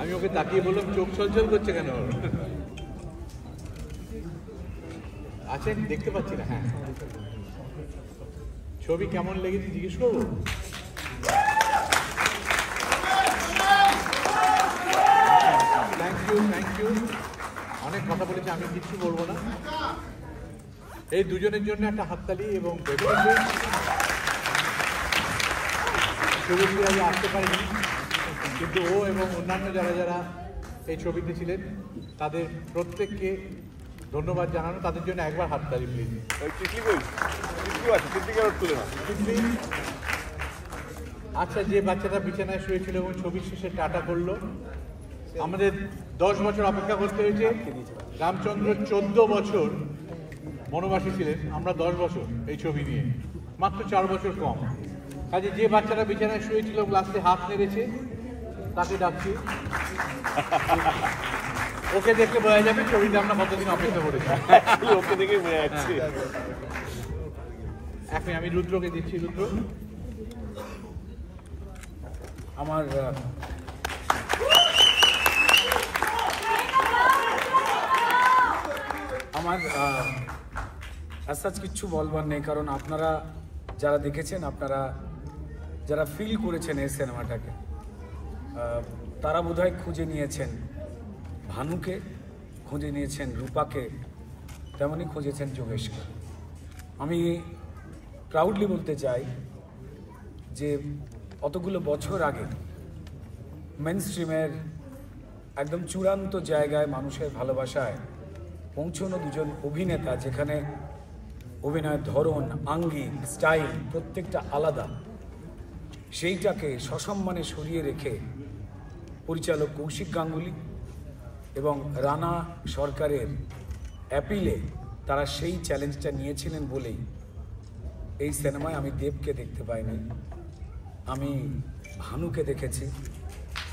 আমি ওকে তাকিয়ে বললাম চোখ ছলছল করছে কেন? আছেন দেখতে পাচ্ছি না। হ্যাঁ, ছবি কেমন লেগেছে জিজ্ঞেস করবো? Thank you. অনেক কথা বলেছে, আমি কিছু বলবো না। এই দুজনের জন্য একটা হাততালি। এবং শুভশ্রী আজ আসতে পারেনি, কিন্তু ও এবং অন্যান্য যারা এই ছবিতে ছিলেন তাদের প্রত্যেককে ধন্যবাদ জানানো। তাদের জন্য একবার হাততালি প্লিজ। আচ্ছা, যে বাচ্চাটা বিছানায় শুয়েছিল এবং ছবির শেষে টাটা করলো, আমাদের 10 বছর অপেক্ষা করতে হয়েছে। রামচন্দ্র 14 বছর বনবাসী ছিলেন, আমরা 10 বছর এই ছবি নিয়ে, মাত্র 4 বছর কম। কাজে যে বাচ্চাটা বিছানায় শুয়েছিল লাস্টে হাত নেড়েছে, তাকে ডাকছি। ওকে দেখলে বোঝা যাবে ছবিতে আমরা কতদিন অপেক্ষা করেছি। ওকে দেখে বোঝা যাচ্ছে। এখন আমি রুদ্রকে দিচ্ছি। রুদ্র, আমার আজ কিচ্ছু বলবার নেই, কারণ আপনারা যারা দেখেছেন, আপনারা যারা ফিল করেছেন এই সিনেমাটাকে, তারা বোধহয় খুঁজে নিয়েছেন ভানুকে, খুঁজে নিয়েছেন রূপাকে, তেমনই খুঁজেছেন যোগেশকে। আমি প্রাউডলি বলতে চাই যে অতগুলো বছর আগে মেন স্ট্রিমের একদম চূড়ান্ত জায়গায় মানুষের ভালোবাসায় পৌঁছানো দুজন অভিনেতা, যেখানে অভিনয়ের ধরন, আঙ্গিক, স্টাইল প্রত্যেকটা আলাদা, সেইটাকে সসম্মানে সরিয়ে রেখে পরিচালক কৌশিক গাঙ্গুলি এবং রানা সরকারের অ্যাপিলে তারা সেই চ্যালেঞ্জটা নিয়েছিলেন বলেই এই সিনেমায় আমি দেবকে দেখতে পাইনি, আমি ভানুকে দেখেছি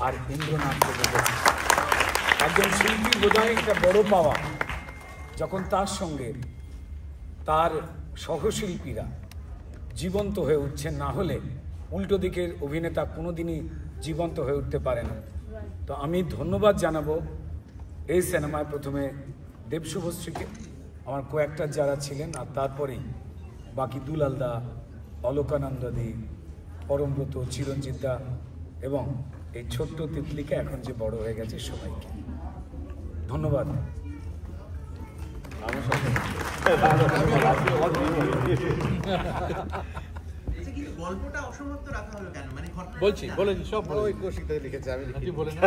আর ইন্দ্রনাথকে দেখেছি। একজন শিল্পী বোধহয় একটা বড় পাওয়া, যখন তার সঙ্গে তার সহশিল্পীরা জীবন্ত হয়ে উঠছেন। না হলে উল্টো দিকের অভিনেতা কোনোদিনই জীবন্ত হয়ে উঠতে পারে না। তো আমি ধন্যবাদ জানাবো এই সিনেমায় প্রথমে দেব শুভশ্রীকে, আমার কয়েকটা যারা ছিলেন, আর তারপরেই বাকি দুলালদা, অলোকানন্দদি, পরমব্রত, চিরঞ্জিতদা এবং এই ছোট্ট তিতলিকে এখন যে বড় হয়ে গেছে সবাইকে ধন্যবাদ। বলেছি সব লিখেছে, আমি বলে না।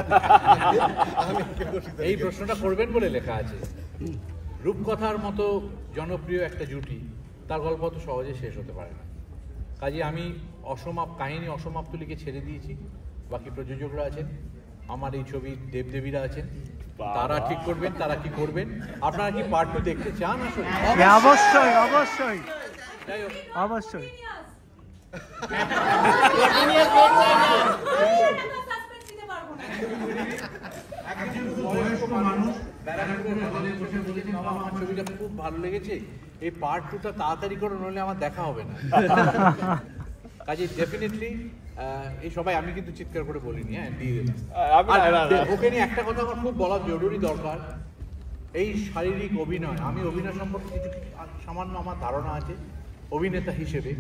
এই প্রশ্নটা করবেন বলে লেখা আছে। রূপকথার মতো জনপ্রিয় একটা জুটি, তার গল্প তো সহজে শেষ হতে পারে না। কাজে আমি কাহিনী অসমাপ্ত লিখে ছেড়ে দিয়েছি। বাকি প্রযোজকরা আছেন, আমার এই ছবির দেবদেবীরা আছেন, তারা ঠিক করবেন তারা কি করবেন। আপনারা কি পার্ট 2 দেখতে চান? আসলে অবশ্যই অবশ্যই অবশ্যই। আমার ছবিটা খুব ভালো লেগেছে, এই পার্ট 2টা তাড়াতাড়ি করে নইলে আমার দেখা হবে না। কাজে ডেফিনেটলি এই সবাই, আমি কিন্তু চিৎকার করে বলিনি, হ্যাঁ দিয়ে দিলাম। ওকে নিয়ে একটা কথা আমার খুব বলা জরুরি দরকার। এই শারীরিক অভিনয়, আমি অভিনয় সম্পর্কে কিছু সামান্য আমার ধারণা আছে অভিনেতা হিসেবে।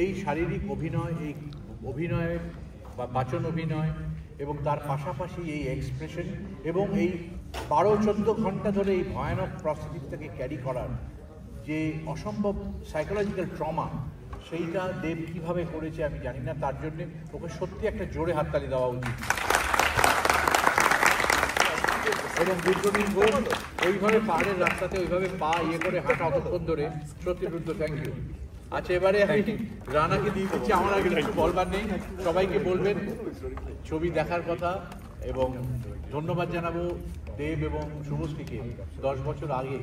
এই শারীরিক অভিনয়, এই অভিনয় বা বাচন অভিনয় এবং তার পাশাপাশি এই এক্সপ্রেশন এবং এই 12-14 ঘন্টা ধরে এই ভয়ানক প্রস্থেটিকটাকে ক্যারি করার যে অসম্ভব সাইকোলজিক্যাল ট্রমা, সেইটা দেব কীভাবে করেছে আমি জানি না। তার জন্যে ওকে সত্যি একটা জোরে হাততালি দেওয়া উচিত। এবং রুদ্রনীল ঘোষ ওইভাবে পাহাড়ের রাস্তাতে ওইভাবে পা করে হাঁটা অতক্ষণ ধরে, সত্যি রুদ্র, থ্যাংক ইউ। আচ্ছা, এবারে আমি রানাকে দিয়ে দিচ্ছি। আমার আগে কিছু বলবার নেই, সবাইকে বলবেন ছবি দেখার কথা। এবং ধন্যবাদ জানাবো দেব এবং শুভশ্রীকে 10 বছর আগে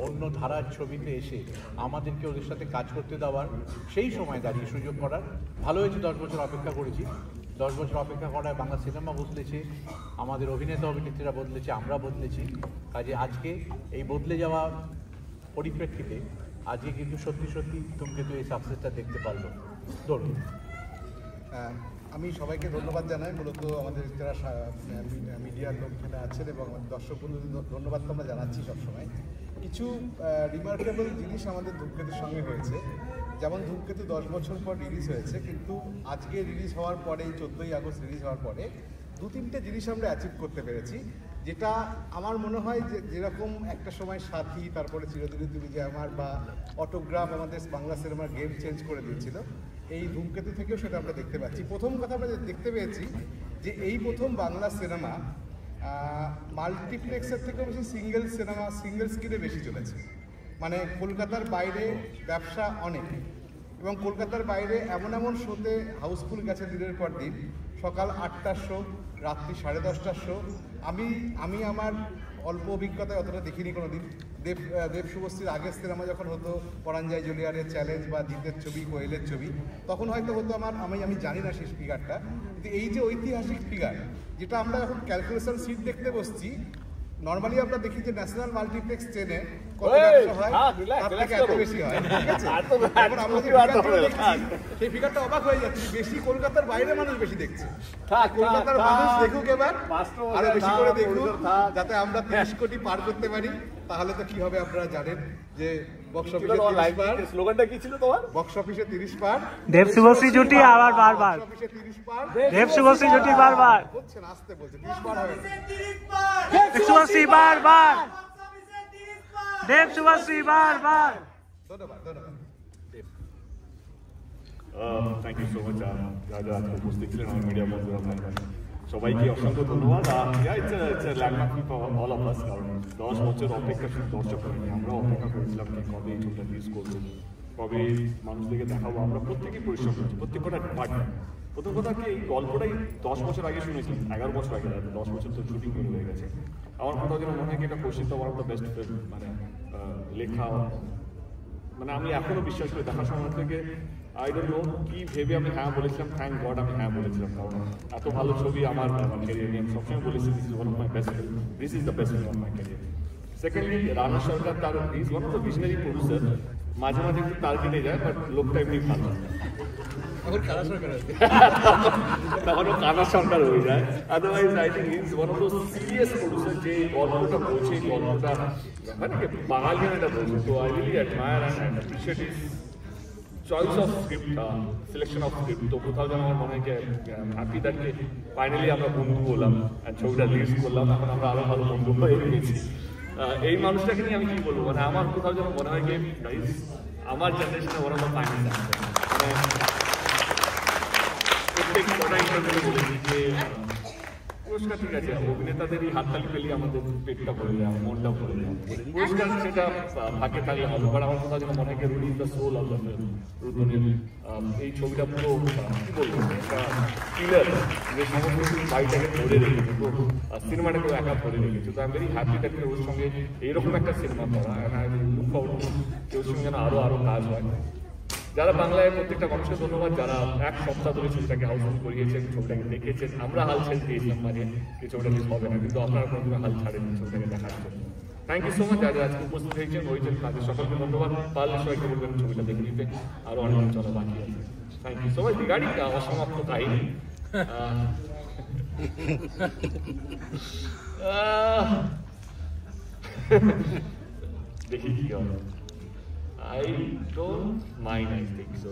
অন্য ধারার ছবিতে এসে আমাদেরকে ওদের সাথে কাজ করতে দেওয়ার, সেই সময় দাঁড়িয়ে সুযোগ করার। ভালো হয়েছে 10 বছর অপেক্ষা করেছি। 10 বছর অপেক্ষা করায় বাংলা সিনেমা বদলেছে, আমাদের অভিনেতা অভিনেত্রীরা বদলেছে, আমরা বদলেছি। কাজে আজকে এই বদলে যাওয়া পরিপ্রেক্ষিতে আজকে কিন্তু সত্যি সত্যি ধূমকেতু এই সাকসেসটা দেখতে পারলো। ধরুন আমি সবাইকে ধন্যবাদ জানাই, মূলত আমাদের যারা মিডিয়ার লোক এখানে আছেন এবং আমাদের দর্শক বন্ধুদের ধন্যবাদ তো আমরা জানাচ্ছি সবসময়। কিছু রিমার্কেবল জিনিস আমাদের ধূমকেতুর সঙ্গে হয়েছে, যেমন ধূমকেতু 10 বছর পর রিলিজ হয়েছে, কিন্তু আজকে রিলিজ হওয়ার পরে 14ই আগস্ট রিলিজ হওয়ার পরে 2-3টে জিনিস আমরা অ্যাচিভ করতে পেরেছি, যেটা আমার মনে হয় যে যেরকম একটা সময় সাথী, তারপরে চিরদিনই তুমি যে আমার, বা অটোগ্রাফ আমাদের বাংলা সিনেমার গেম চেঞ্জ করে দিয়েছিল, এই ধূমকেতু থেকেও সেটা আমরা দেখতে পাচ্ছি। প্রথম কথা আমরা দেখতে পেয়েছি যে এই প্রথম বাংলা সিনেমা মাল্টিপ্লেক্সের থেকেও বেশি সিঙ্গেল স্ক্রিনে বেশি চলেছে। মানে কলকাতার বাইরে ব্যবসা অনেক, এবং কলকাতার বাইরে এমন এমন শোতে হাউসফুল গেছে দিনের পর দিন, সকাল 8টার শো, রাত্রি 10:30টার শো। আমি আমার অল্প অভিজ্ঞতায় অতটা দেখিনি কোনো দিন। দেব শুভশ্রীর আগের সিনেমা যখন হতো পরাঞ্জয় জুলিয়ারের চ্যালেঞ্জ বা জিতের ছবি, কোয়েলের ছবি, তখন হয়তো হতো আমি জানি না সেই ফিগারটা, কিন্তু এই যে ঐতিহাসিক ফিগার, যেটা আমরা এখন ক্যালকুলেশন সিট দেখতে বসছি, নর্মালি আমরা দেখি যে ন্যাশনাল মাল্টিপ্লেক্স চেনে কত ব্যবসা হয়, তার থেকে এত বেশি হয়, ঠিক আছে? এখন আমরা যে ফিগারটা দেখছি, সেই ফিগারটা অবাক হয়ে যাচ্ছে, বেশি কলকাতার বাইরে মানুষ বেশি দেখছে। কলকাতার মানুষ দেখুক এবার, আরো বেশি করে দেখুক, যাতে আমরা 30 কোটি পার করতে পারি। তাহলে তো কি হবে আপনারা জানেন যে বক্স অফিসে 30 পার। স্লোগানটা কি ছিল তোমার? বক্স অফিসে 30 পার, দেব শুভশ্রী জুটি আবার বারবার, বক্স অফিসে 30 পার, দেব শুভশ্রী জুটি বারবার, বলছেন আসতে বলছে 30 পার হবে, দেব শুভশ্রী বারবার, দেব শুভশ্রী বারবার। ধন্যবাদ। থ্যাংক ইউ সো মাচ যারা আজকে উপস্থিত ছিলেন আমার মিডিয়া বন্ধুরা, সবাইকে অসংখ্য ধন্যবাদ। It's landmark for all of us, কারণ 10 বছর অপেক্ষা শুধু দর্শক করেনি, আমরা অপেক্ষা করেছিলাম যে কবে এই ছবিটা রিলিজ করবো, কবে মানুষদেরকে দেখাবো। আমরা প্রত্যেকেই পরিশ্রম করছি, প্রত্যেকটা পার্ট। প্রথম কথা কি, এই গল্পটাই 10 বছর আগে শুনেছি, 11 বছর আগে, 10 বছর তো শুটিং করে হয়ে গেছে। আমার কোথাও যেন মনে হয় কি এটা কোশ্চিন তো one of the best film, মানে লেখা, মানে আমি এখনো বিশ্বাস করি দেখার সময় থেকে। আই ডোন্ট নো কি ভেবে আমি হ্যাঁ বলেছিলাম, থ্যাংক গড আমি হ্যাঁ বলেছিলাম, কারণ এত ভালো ছবি আমার ক্যারিয়ার নিয়ে আমি সবসময় বলেছি this is one of my best film, this is the best film of my career. Secondly, Rana Sarkar তার is one of the visionary producer, মাঝে মাঝে একটু তার কেটে যায়, বাট লোকটা এমনি ভালো, তখনও কানা সরকার হয়ে যায়। Otherwise I think is one of those serious producer যে গল্পটা বলছে, গল্পটা মানে বাঙালি একটা বলছে। তো I really admire and appreciate his choice of script, selection of script. তো কোথাও যেন আমার মনে হয় যে হ্যাপি দ্যাট ফাইনালি আমরা বন্ধু হলাম, ছবিটা রিলিজ করলাম, এখন আমরা আরো ভালো বন্ধু হয়ে গেছি। এই মানুষটাকে নিয়ে আমি কি বলবো, মানে আমার কোথাও যেন মনে হয় যে আমার জেনারেশনে ওরা আমার ফাইনাল আছে, মানে প্রত্যেক কটা ইন্টারভিউ বলেছি যে পুরস্কার ঠিক আছে, অভিনেতাদেরই হাততালি পেলে আমাদের পেটটা ভরে যায়, মনটা ভরে যায়, পুরস্কার সেটা ফাঁকে থাকলে হবে। বাট আমার কোথাও যেন মনে হয় Rudy the soul of the film, Rudranil এই ছবিটা পুরো কি বলবো একটা পিলার, যে সমস্ত বাড়িটাকে ধরে রেখেছে, তো সিনেমাটাকেও একা ধরে রেখেছে। তো I am very happy that ওর সঙ্গে এইরকম একটা সিনেমা করা, and I look forward to ওর সঙ্গে যেন আরো কাজ হয়। যারা বাংলায় প্রত্যেকটা মানুষকে ধন্যবাদ, যারা এক সপ্তাহ ধরে ছবিটাকে হাউসফুল করিয়েছেন, ছবিটাকে দেখেছেন। আমরা হাল ছেড়ে দিয়েছিলাম মানে এই ছবিটা মিস হবে না, কিন্তু আপনারা কোনোদিনও হাল ছাড়েন ছবিটাকে দেখার জন্য। থ্যাংক ইউ সো মাচ যারা আজকে উপস্থিত হয়েছেন, হয়েছেন তাদের সকলকে ধন্যবাদ। পারলে সবাইকে বলবেন ছবিটা দেখে নিতে, আরো অনেক চলা বাকি আছে। Thank you so much. গাড়ি অসমাপ্ত কাহিনী, দেখি কি হয়। I don't mind, I think so.